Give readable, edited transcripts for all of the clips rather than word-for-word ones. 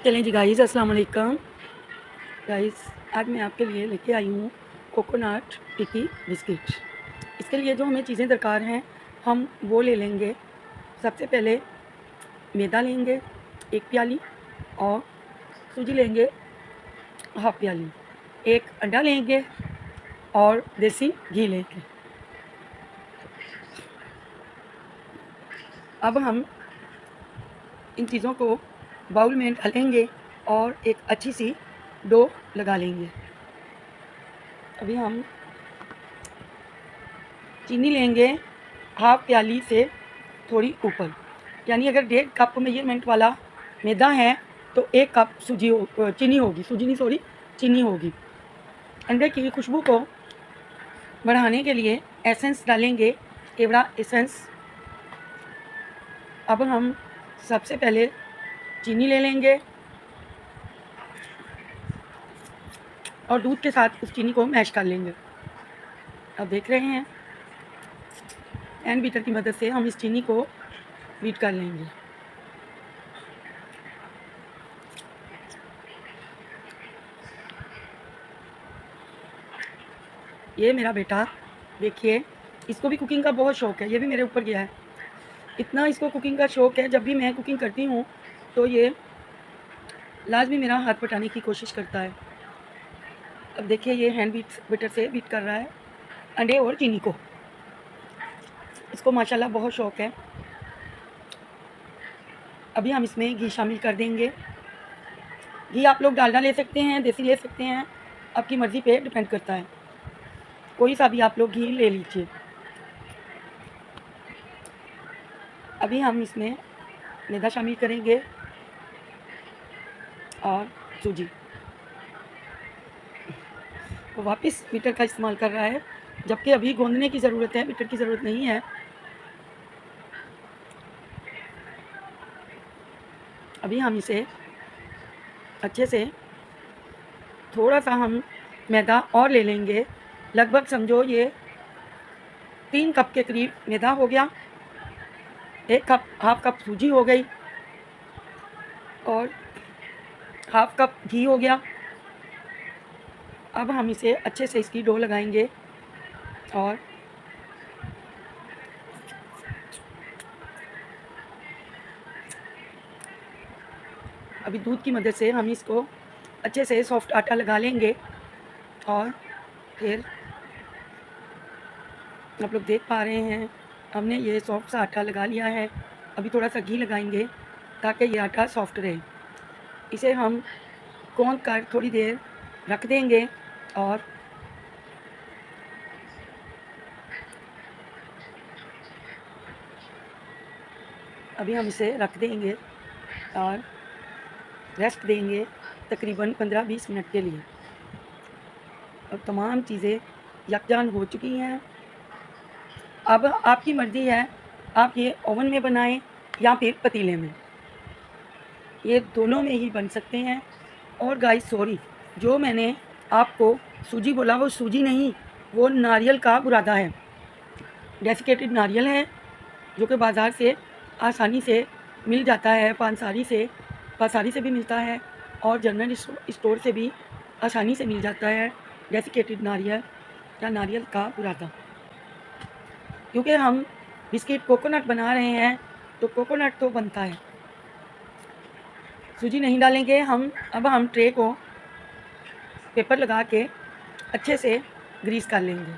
चलें जी गाइस, अस्सलाम वालेकुम। गाइस, आज मैं आपके लिए लेके आई हूँ कोकोनट टिक्की बिस्किट। इसके लिए जो हमें चीज़ें दरकार हैं हम वो ले लेंगे। सबसे पहले मैदा लेंगे 1 प्याली और सूजी लेंगे हाफ प्याली, 1 अंडा लेंगे और देसी घी लेंगे। अब हम इन चीज़ों को बाउल में डालेंगे और एक अच्छी सी डो लगा लेंगे। अभी हम चीनी लेंगे हाफ प्याली से थोड़ी ऊपर, यानी अगर 1.5 कप मेजरमेंट वाला मैदा है तो 1 कप चीनी होगी, चीनी होगी। अंडे की खुशबू को बढ़ाने के लिए एसेंस डालेंगे, केवड़ा एसेंस। अब हम सबसे पहले चीनी ले लेंगे और दूध के साथ उस चीनी को मैश कर लेंगे। अब देख रहे हैं हैंड बीटर की मदद से हम इस चीनी को बीट कर लेंगे। ये मेरा बेटा देखिए, इसको भी कुकिंग का बहुत शौक़ है, ये भी मेरे ऊपर गया है। इतना इसको कुकिंग का शौक़ है, जब भी मैं कुकिंग करती हूँ तो ये लाज़मी मेरा हाथ बटाने की कोशिश करता है। अब देखिए ये हैंड बीटर से बीट कर रहा है अंडे और चीनी को। इसको माशाल्लाह बहुत शौक़ है। अभी हम इसमें घी शामिल कर देंगे। घी आप लोग डालडा ले सकते हैं, देसी ले सकते हैं, आपकी मर्ज़ी पे डिपेंड करता है। कोई सा भी आप लोग घी ले लीजिए। अभी हम इसमें मैदा शामिल करेंगे और सूजी। वो वापस बीटर का इस्तेमाल कर रहा है, जबकि अभी गूंदने की ज़रूरत है, बीटर की ज़रूरत नहीं है। अभी हम इसे अच्छे से थोड़ा सा हम मैदा और ले लेंगे। लगभग समझो ये 3 कप के करीब मैदा हो गया, 1 कप हाफ कप सूजी हो गई और हाफ कप घी हो गया। अब हम इसे अच्छे से इसकी डो लगाएंगे और अभी दूध की मदद से हम इसको अच्छे से सॉफ्ट आटा लगा लेंगे और फिर आप लोग देख पा रहे हैं हमने ये सॉफ्ट सा आटा लगा लिया है। अभी थोड़ा सा घी लगाएंगे ताकि ये आटा सॉफ्ट रहे। इसे हम कौन कर थोड़ी देर रख देंगे और अभी हम इसे रख देंगे और रेस्ट देंगे तकरीबन 15-20 मिनट के लिए। अब तमाम चीज़ें यकजान हो चुकी हैं। अब आपकी मर्ज़ी है, आप ये ओवन में बनाएं या फिर पतीले में, ये दोनों में ही बन सकते हैं। और गाइस सॉरी, जो मैंने आपको सूजी बोला वो सूजी नहीं, वो नारियल का बुरादा है। डेसिकेटेड नारियल है जो कि बाज़ार से आसानी से मिल जाता है, पानसारी से भी मिलता है और जनरल स्टोर से भी आसानी से मिल जाता है डेसिकेटेड नारियल या नारियल का बुरादा। क्योंकि हम बिस्किट कोकोनट बना रहे हैं तो कोकोनट तो बनता है, सूजी नहीं डालेंगे हम। अब हम ट्रे को पेपर लगा के अच्छे से ग्रीस कर लेंगे।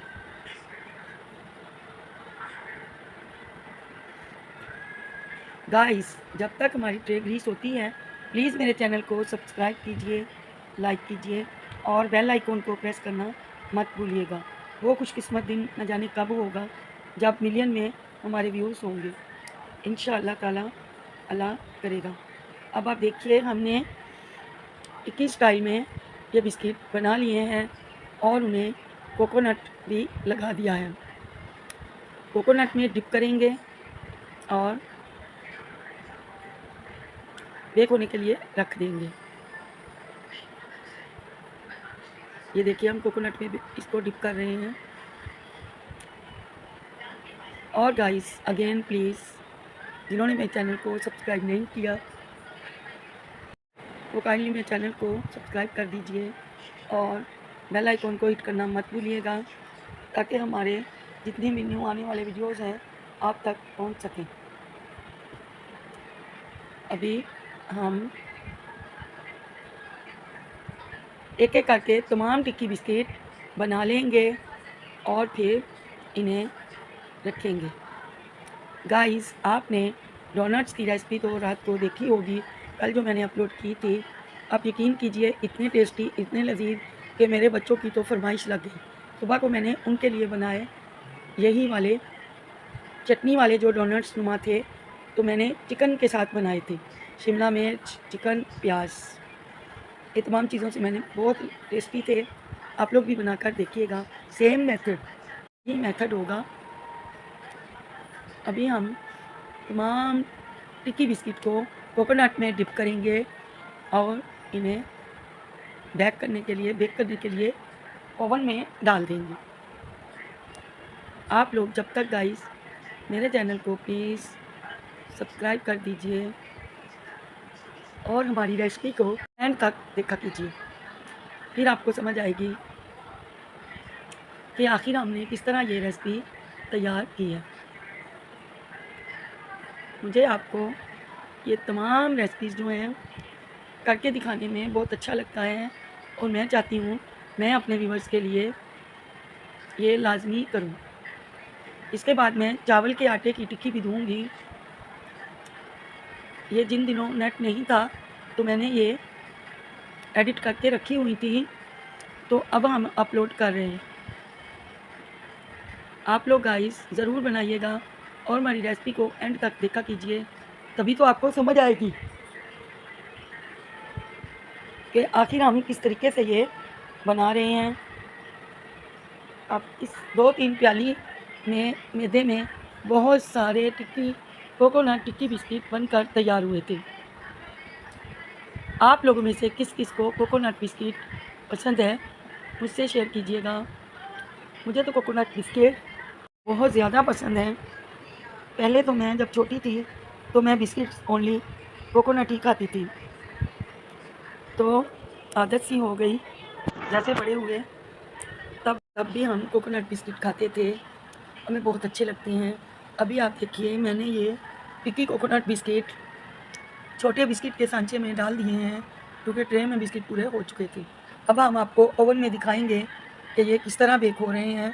गाइस, जब तक हमारी ट्रे ग्रीस होती है प्लीज़ मेरे चैनल को सब्सक्राइब कीजिए, लाइक कीजिए और बेल आइकॉन को प्रेस करना मत भूलिएगा। वो खुशकिस्मत दिन न जाने कब होगा जब मिलियन में हमारे व्यूज़ होंगे। इंशाअल्लाह ताला अल्लाह करेगा। अब आप देखिए हमने टिक्की स्टाइल में ये बिस्किट बना लिए हैं और उन्हें कोकोनट भी लगा दिया है। कोकोनट में डिप करेंगे और बेक होने के लिए रख देंगे। ये देखिए हम कोकोनट में इसको डिप कर रहे हैं। और गाइस अगेन प्लीज़, जिन्होंने मेरे चैनल को सब्सक्राइब नहीं किया वो काइंडली मेरे चैनल को सब्सक्राइब कर दीजिए और बेल आइकन को हिट करना मत भूलिएगा, ताकि हमारे जितने भी न्यू आने वाले वीडियोस हैं आप तक पहुंच सकें। अभी हम एक एक करके तमाम टिक्की बिस्किट बना लेंगे और फिर इन्हें रखेंगे। गाइस, आपने डोनट्स की रेसिपी तो रात को देखी होगी, कल जो मैंने अपलोड की थी। आप यकीन कीजिए, इतने टेस्टी, इतने लजीज कि मेरे बच्चों की तो फरमाइश लग गई। सुबह को मैंने उनके लिए बनाए यही वाले चटनी वाले जो डोनट्स नुमा थे, तो मैंने चिकन के साथ बनाए थे, शिमला मिर्च, चिकन, प्याज, ये तमाम चीज़ों से मैंने, बहुत टेस्टी थे। आप लोग भी बनाकर देखिएगा। सेम मेथड, ये मेथड होगा। अभी हम तमाम टिक्की बिस्किट को कोकोनट में डिप करेंगे और इन्हें बेक करने के लिए ओवन में डाल देंगे। आप लोग जब तक गाइस मेरे चैनल को प्लीज़ सब्सक्राइब कर दीजिए और हमारी रेसिपी को एंड तक देखा कीजिए, फिर आपको समझ आएगी कि आखिर हमने किस तरह ये रेसिपी तैयार की है। मुझे आपको ये तमाम रेसिपीज़ जो हैं करके दिखाने में बहुत अच्छा लगता है और मैं चाहती हूँ मैं अपने व्यूअर्स के लिए ये लाजमी करूँ। इसके बाद मैं चावल के आटे की टिक्की भी दूँगी। ये जिन दिनों नेट नहीं था तो मैंने ये एडिट करके रखी हुई थी, तो अब हम अपलोड कर रहे हैं। आप लोग गाइस ज़रूर बनाइएगा और हमारी रेसिपी को एंड तक देखा कीजिए, तभी तो आपको समझ आएगी कि आखिर हम किस तरीके से ये बना रहे हैं। अब इस 2-3 प्याली में मैदे में बहुत सारे कोकोनट टिक्की बिस्किट बनकर तैयार हुए थे। आप लोगों में से किस किस को कोकोनट बिस्किट पसंद है मुझसे शेयर कीजिएगा। मुझे तो कोकोनट बिस्किट बहुत ज़्यादा पसंद है। पहले तो मैं जब छोटी थी तो मैं बिस्किट्स ओनली कोकोनट ही खाती थी, तो आदत सी हो गई। जैसे बड़े हुए तब भी हम कोकोनट बिस्किट खाते थे, हमें बहुत अच्छे लगते हैं। अभी आप देखिए, मैंने ये टिक्की कोकोनट बिस्किट छोटे बिस्किट के सांचे में डाल दिए हैं, क्योंकि ट्रे में बिस्किट पूरे हो चुके थे। अब हम आपको ओवन में दिखाएंगे कि ये किस तरह बेक हो रहे हैं।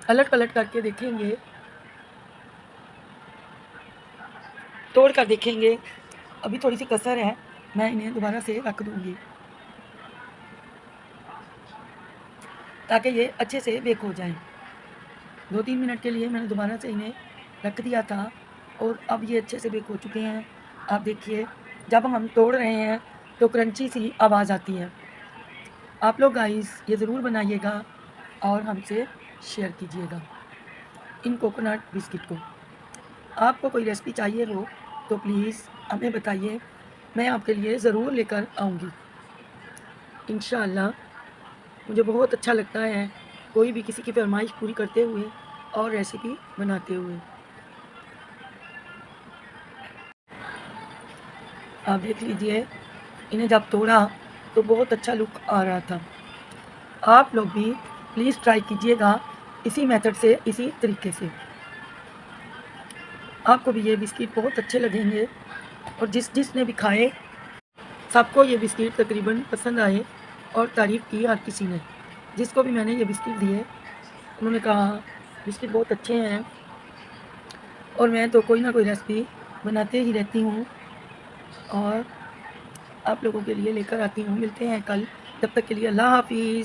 अलट पलट करके देखेंगे, तोड़ कर देखेंगे। अभी थोड़ी सी कसर है, मैं इन्हें दोबारा से रख दूँगी ताकि ये अच्छे से बेक हो जाएं। 2-3 मिनट के लिए मैंने दोबारा से इन्हें रख दिया था और अब ये अच्छे से बेक हो चुके हैं। आप देखिए, जब हम तोड़ रहे हैं तो क्रंची सी आवाज़ आती है। आप लोग गाइस ये ज़रूर बनाइएगा और हमसे शेयर कीजिएगा इन कोकोनट बिस्किट को। आपको कोई रेसिपी चाहिए हो तो प्लीज़ हमें बताइए, मैं आपके लिए ज़रूर लेकर आऊँगी इंशाअल्लाह। मुझे बहुत अच्छा लगता है कोई भी किसी की फरमाइश पूरी करते हुए और रेसिपी बनाते हुए। आप देख लीजिए, इन्हें जब तोड़ा तो बहुत अच्छा लुक आ रहा था। आप लोग भी प्लीज़ ट्राई कीजिएगा इसी मेथड से, इसी तरीके से। आपको भी ये बिस्किट बहुत अच्छे लगेंगे और जिसने भी खाए सबको ये बिस्किट तकरीबन पसंद आए और तारीफ़ की हर किसी ने। जिसको भी मैंने ये बिस्किट दिए उन्होंने कहा बिस्किट बहुत अच्छे हैं। और मैं तो कोई ना कोई रेसिपी बनाते ही रहती हूँ और आप लोगों के लिए लेकर आती हूँ। मिलते हैं कल, तब तक के लिए अल्लाह हाफ़िज़।